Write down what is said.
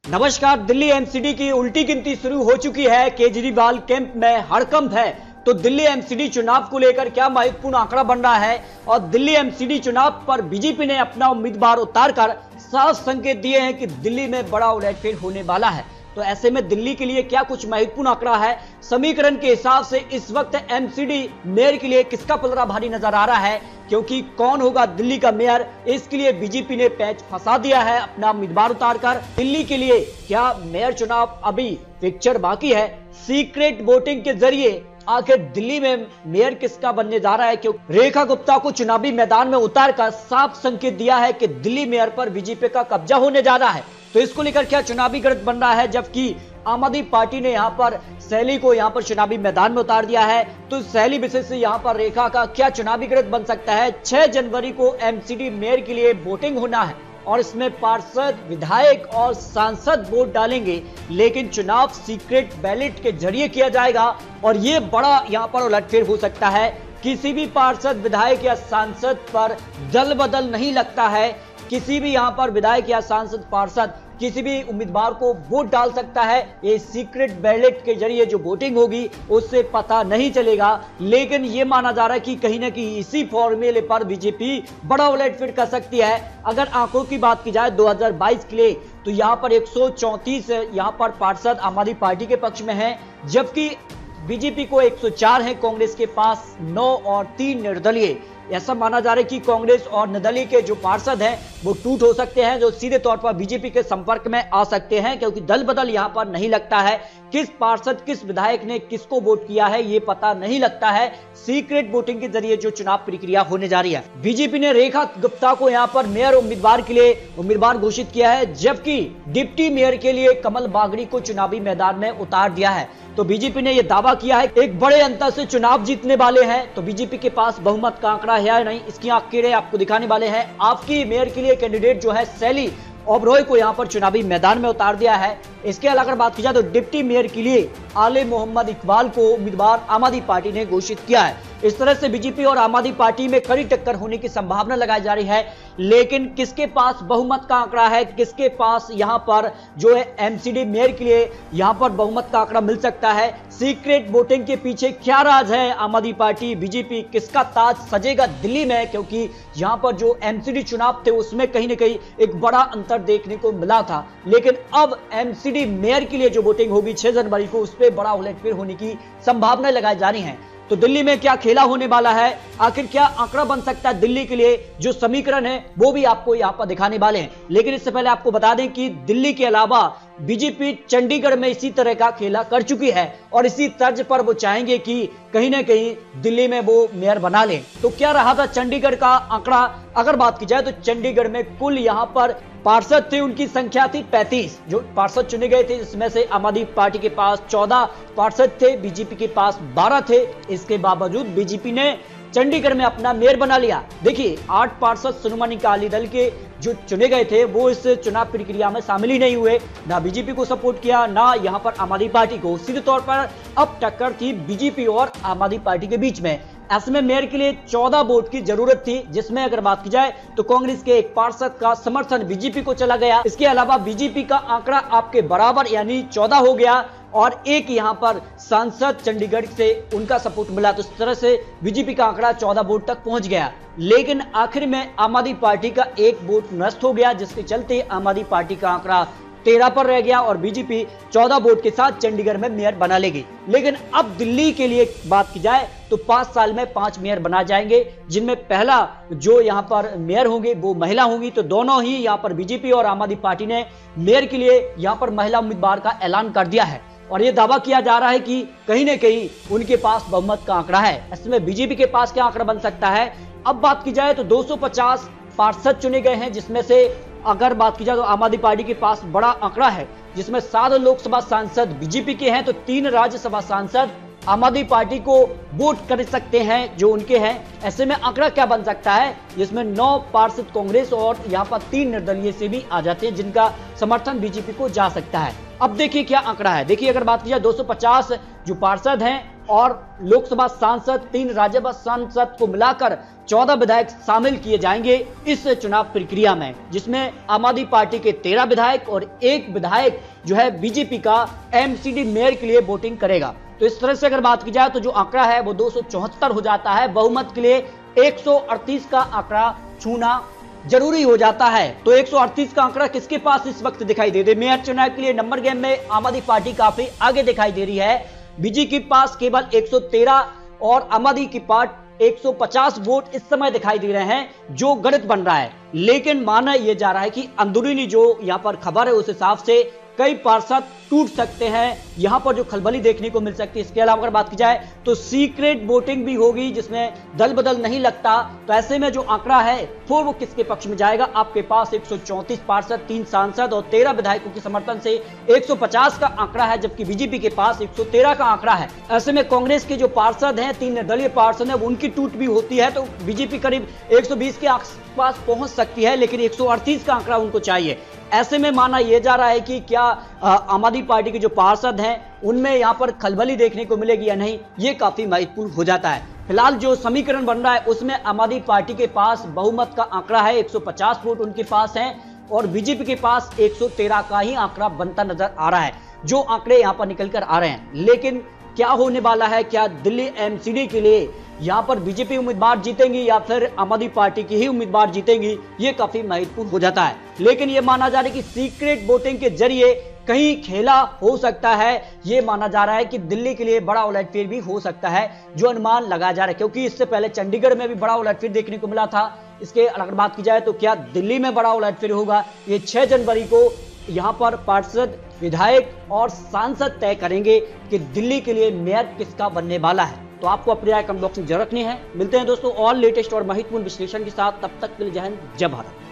नमस्कार। दिल्ली एमसीडी की उल्टी गिनती शुरू हो चुकी है। केजरीवाल कैंप में हड़कंप है। तो दिल्ली एमसीडी चुनाव को लेकर क्या महत्वपूर्ण आंकड़ा बन रहा है और दिल्ली एमसीडी चुनाव पर बीजेपी ने अपना उम्मीदवार उतारकर साफ संकेत दिए हैं कि दिल्ली में बड़ा उलटफेर होने वाला है। तो ऐसे में दिल्ली के लिए क्या कुछ महत्वपूर्ण आंकड़ा है? समीकरण के हिसाब से इस वक्त एमसीडी मेयर के लिए किसका पलड़ा भारी नजर आ रहा है, क्योंकि कौन होगा दिल्ली का मेयर, इसके लिए बीजेपी ने पैच फंसा दिया है अपना उम्मीदवार उतारकर। दिल्ली के लिए क्या मेयर चुनाव अभी पिक्चर बाकी है? सीक्रेट वोटिंग के जरिए आखिर दिल्ली में मेयर किसका बनने जा रहा है? क्योंकि रेखा गुप्ता को चुनावी मैदान में उतारकर साफ संकेत दिया है कि दिल्ली मेयर पर बीजेपी का कब्जा होने जा रहा है। तो इसको लेकर क्या चुनावी गढ़ बन रहा है? जबकि आम आदमी पार्टी ने यहां पर सैली को यहां पर चुनावी मैदान में उतार दिया है, तो सैली विषय से यहां पर रेखा का क्या चुनावी गढ़ बन सकता है? 6 जनवरी को एमसीडी मेयर के लिए वोटिंग होना है और इसमें पार्षद, विधायक और सांसद वोट डालेंगे, लेकिन चुनाव सीक्रेट बैलेट के जरिए किया जाएगा और ये बड़ा यहां पर उलटफेर हो सकता है। किसी भी पार्षद, विधायक या सांसद पर दल बदल नहीं लगता है। किसी भी यहां पर विधायक या सांसद, पार्षद किसी भी उम्मीदवार को वोट डाल सकता है। ये सीक्रेट बैलेट के जरिए जो वोटिंग होगी उससे पता नहीं चलेगा, लेकिन ये माना जा रहा है कि कहीं ना कहीं इसी फॉर्मूले पर बीजेपी बड़ा उलटफेर कर सकती है। अगर आंकड़ों की बात की जाए 2022 के लिए, तो यहाँ पर 134 यहाँ पर पार्षद आम आदमी पार्टी के पक्ष में है, जबकि बीजेपी को 104 है, कांग्रेस के पास 9 और 3 निर्दलीय। ऐसा माना जा रहा है कि कांग्रेस और निर्दलीय के जो पार्षद हैं वो टूट हो सकते हैं, जो सीधे तौर पर बीजेपी के संपर्क में आ सकते हैं, क्योंकि दल बदल यहां पर नहीं लगता है। किस पार्षद, किस विधायक ने किसको वोट किया है ये पता नहीं लगता है। सीक्रेट वोटिंग के जरिए जो चुनाव प्रक्रिया होने जा रही है। बीजेपी ने रेखा गुप्ता को यहां पर मेयर उम्मीदवार के लिए उम्मीदवार घोषित किया है, जबकि डिप्टी मेयर के लिए कमल बागड़ी को चुनावी मैदान में उतार दिया है। तो बीजेपी ने यह दावा किया है एक बड़े अंतर से चुनाव जीतने वाले हैं। तो बीजेपी के पास बहुमत का आंकड़ा है या नहीं, इसकी आंकड़े आपको दिखाने वाले हैं। आपकी मेयर के लिए कैंडिडेट जो है सैली ओबरॉय को यहां पर चुनावी मैदान में उतार दिया है। इसके अलावा अगर बात की जाए तो डिप्टी मेयर के लिए आले मोहम्मद इकबाल को उम्मीदवार आम आदमी पार्टी ने घोषित किया है। इस तरह से बीजेपी और आम आदमी पार्टी में कड़ी टक्कर होने की संभावना लगाई जा रही है, लेकिन किसके पास बहुमत का आंकड़ा है, किसके पास यहां पर जो है एमसीडी मेयर के लिए यहां पर बहुमत का आंकड़ा मिल सकता है? सीक्रेट वोटिंग के पीछे क्या राज है? आम आदमी पार्टी, बीजेपी, किसका ताज सजेगा दिल्ली में? क्योंकि यहां पर जो एमसीडी चुनाव थे उसमें कहीं ना कहीं एक बड़ा अंतर देखने को मिला था, लेकिन अब एमसीडी मेयर के लिए जो वोटिंग होगी 6 जनवरी को, उस पर बड़ा उलटफेर होने की संभावना लगाई जा रही है। तो दिल्ली में क्या खेला होने वाला है? आखिर क्या आंकड़ा बन सकता है दिल्ली के लिए? जो समीकरण है वो भी आपको यहां पर दिखाने वाले हैं, लेकिन इससे पहले आपको बता दें कि दिल्ली के अलावा बीजेपी चंडीगढ़ में इसी तरह का खेला कर चुकी है और इसी तर्ज पर वो चाहेंगे कि कहीं ना कहीं दिल्ली में वो मेयर बना लें। तो क्या रहा था चंडीगढ़ का आंकड़ा? अगर बात की जाए तो चंडीगढ़ में कुल यहां पर पार्षद थे, उनकी संख्या थी 35 जो पार्षद चुने गए थे, जिसमें से आम आदमी पार्टी के पास 14 पार्षद थे, बीजेपी के पास 12 थे। इसके बावजूद बीजेपी ने चंडीगढ़ में अपना मेयर बना लिया। देखिए 8 पार्षद शिरोमणि अकाली दल के जो चुने गए थे वो इस चुनाव प्रक्रिया में शामिल ही नहीं हुए, ना बीजेपी को सपोर्ट किया, ना यहां पर आम आदमी पार्टी को। सीधे तौर पर अब टक्कर थी बीजेपी और आम आदमी पार्टी के बीच में। ऐसे में मेयर के लिए 14 वोट की जरूरत थी, जिसमें अगर बात की जाए तो कांग्रेस के एक पार्षद का समर्थन बीजेपी को चला गया। इसके अलावा बीजेपी का आंकड़ा आपके बराबर यानी 14 हो गया और एक यहां पर सांसद चंडीगढ़ से उनका सपोर्ट मिला, तो इस तरह से बीजेपी का आंकड़ा 14 वोट तक पहुंच गया। लेकिन आखिर में आम आदमी पार्टी का एक वोट नष्ट हो गया, जिसके चलते आम आदमी पार्टी का आंकड़ा 13 पर रह गया और बीजेपी 14 वोट के साथ चंडीगढ़ में मेयर बना लेगी। लेकिन अब दिल्ली के लिए बात की जाए तो 5 साल में 5 मेयर बना जाएंगे, जिनमें पहला जो यहां पर मेयर होंगे वो महिला होंगी। तो दोनों ही यहां पर बीजेपी और आम आदमी पार्टी ने मेयर के लिए यहां पर महिला उम्मीदवार का ऐलान कर दिया है और यह दावा किया जा रहा है कि कहीं ना कहीं उनके पास बहुमत का आंकड़ा है। इसमें बीजेपी के पास क्या आंकड़ा बन सकता है? अब बात की जाए तो 250 पार्षद चुने गए हैं, जिसमें से अगर बात की जाए तो आम आदमी पार्टी के पास बड़ा आंकड़ा है, जिसमें 7 लोकसभा सांसद बीजेपी के हैं, तो 3 राज्यसभा सांसद आम आदमी पार्टी को वोट कर सकते हैं जो उनके हैं। ऐसे में आंकड़ा क्या बन सकता है, जिसमें 9 पार्षद कांग्रेस और यहां पर 3 निर्दलीय से भी आ जाते हैं, जिनका समर्थन बीजेपी को जा सकता है। अब देखिए क्या आंकड़ा है। देखिए अगर बात की जाए 250 जो पार्षद हैं और लोकसभा सांसद, 3 राज्यसभा सांसद को मिलाकर 14 विधायक शामिल किए जाएंगे इस चुनाव प्रक्रिया में, जिसमें आम आदमी पार्टी के 13 विधायक और 1 विधायक जो है बीजेपी का एमसीडी मेयर के लिए वोटिंग करेगा। तो इस तरह से अगर बात की जाए तो जो आंकड़ा है वो 274 हो जाता है। बहुमत के लिए 138 का आंकड़ा छूना जरूरी हो जाता है। तो 138 का आंकड़ा किसके पास इस वक्त दिखाई दे रही है? मेयर चुनाव के लिए नंबर गेम में आम आदमी पार्टी काफी आगे दिखाई दे रही है। बीजेपी के पास केवल 113 और आम आदमी की पार्टी 150 वोट इस समय दिखाई दे रहे हैं, जो गणित बन रहा है। लेकिन माना यह जा रहा है कि अंदरूनी जो यहां पर खबर है उस हिसाब से कई पार्षद टूट सकते हैं, यहां पर जो खलबली देखने को मिल सकती है। इसके अलावा अगर बात की जाए तो सीक्रेट वोटिंग भी होगी, जिसमें दल बदल नहीं लगता। तो ऐसे में जो आंकड़ा है वो किसके पक्ष में जाएगा? आपके पास 134 पार्षद, 3 सांसद और 13 विधायकों के समर्थन से 150 का आंकड़ा है, जबकि बीजेपी के पास 113 का आंकड़ा है। ऐसे में कांग्रेस के जो पार्षद हैं, 3 निर्दलीय पार्षद हैं, उनकी टूट भी होती है तो बीजेपी करीब 120 के आसपास पहुंच सकती है, लेकिन 138 का आंकड़ा उनको चाहिए। ऐसे में माना यह जा रहा है कि क्या आम आदमी पार्टी के जो पार्षद हैं उनमें यहां पर खलबली देखने को मिलेगी या नहीं, ये काफी महत्वपूर्ण हो जाता है। फिलहाल जो समीकरण बन रहा है उसमें आम आदमी पार्टी के पास बहुमत का आंकड़ा है, 150 वोट उनके पास हैं और बीजेपी के पास 113 का ही आंकड़ा बनता नजर आ रहा है, जो आंकड़े यहां पर निकल कर आ रहे हैं। लेकिन क्या होने वाला है? क्या दिल्ली एमसीडी के लिए यहां पर बीजेपी उम्मीदवार जीतेंगी या फिर आम आदमी पार्टी की ही उम्मीदवार जीतेंगी, ये काफी महत्वपूर्ण हो जाता है। लेकिन यह माना जा रहा है कि सीक्रेट वोटिंग के जरिए कहीं खेला हो सकता है। यह माना जा रहा है कि दिल्ली के लिए बड़ा उलटफेर भी हो सकता है, जो अनुमान लगाया जा रहा है, क्योंकि इससे पहले चंडीगढ़ में भी बड़ा उलटफेर देखने को मिला था। इसके अगर बात की जाए तो क्या दिल्ली में बड़ा उलटफेर होगा? ये 6 जनवरी को यहां पर पार्षद, विधायक और सांसद तय करेंगे कि दिल्ली के लिए मेयर किसका बनने वाला है। तो आपको अपनी राय कमेंट बॉक्स में जरूर रखनी है। मिलते हैं दोस्तों और लेटेस्ट और महत्वपूर्ण विश्लेषण के साथ, तब तक के लिए जय हिंद, जय भारत।